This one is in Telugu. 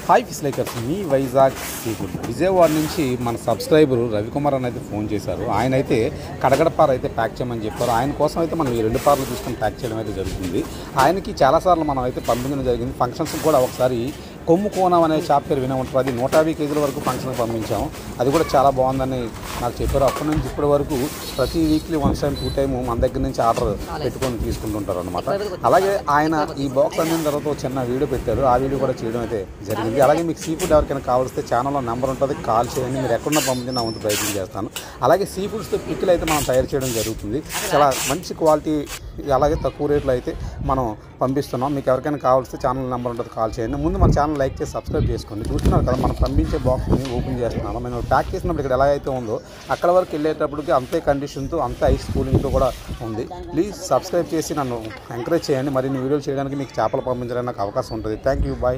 హాయ్ ఫిష్ లైకర్స్, మీ వైజాగ్ సీ ఫుడ్ విజయవాడ నుంచి మన సబ్స్క్రైబరు రవికుమార్ అని అయితే ఫోన్ చేశారు. ఆయన అయితే కడగడపార అయితే ప్యాక్ చేయమని చెప్పారు. ఆయన కోసం అయితే మనం ఈ 2 పార్లు తీసుకొని ప్యాక్ చేయడం అయితే జరుగుతుంది. ఆయనకి చాలాసార్లు మనం అయితే పంపించడం జరిగింది. ఫంక్షన్స్కి కూడా ఒకసారి కొమ్ము కోనం అనే షాప్ పేరు వినే ఉంటుంది. అది 150 కేజీల వరకు ఫంక్షన్కి పంపించాము. అది కూడా చాలా బాగుందని నాకు చెప్పారు. అప్పటి నుంచి ఇప్పటి వరకు ప్రతి వీక్లీ 1 టైం 2 టైము మన దగ్గర నుంచి ఆర్డర్ పెట్టుకొని తీసుకుంటుంటారు అనమాట. అలాగే ఆయన ఈ బాక్స్ అందిన తర్వాత ఒక చిన్న వీడియో పెట్టారు. ఆ వీడియో కూడా చేయడం అయితే జరిగింది. అలాగే మీకు సీ ఫుడ్ ఎవరికైనా కావాల్స్తే ఛానల్లో నెంబర్ ఉంటుంది, కాల్ చేయండి. మీరు ఎక్కడున్నా పంపించి నా వంతు ప్రయత్నం చేస్తాను. అలాగే సీ ఫుడ్స్తో పిక్కులు అయితే మనం తయారు చేయడం జరుగుతుంది. చాలా మంచి క్వాలిటీ, అలాగే తక్కువ రేట్లో అయితే మనం పంపిస్తున్నాం. మీకు ఎవరికైనా కావాల్స్తే ఛానల్ నెంబర్ ఉంటుంది, కాల్ చేయండి. ముందు మన ఛానల్ లైక్ చేసి సబ్స్క్రైబ్ చేసుకోండి. చూస్తున్నారు కదా, మనం పంపించే బాక్స్ని ఓపెన్ చేస్తున్నాము. మేము ప్యాక్ చేసినప్పుడు ఇక్కడ ఎలా అయితే ఉందో అక్కడ వరకు వెళ్ళేటప్పటికి అంతే కండిషన్తో, అంతే ఐస్ కూలింగ్తో కూడా ఉంది. ప్లీజ్ సబ్స్క్రైబ్ చేసి నన్ను ఎంకరేజ్ చేయండి. మరిన్ని వీడియోలు చేయడానికి మీకు చేపలు పంపించడానికి నాకు అవకాశం ఉంటుంది. Thank you, bye.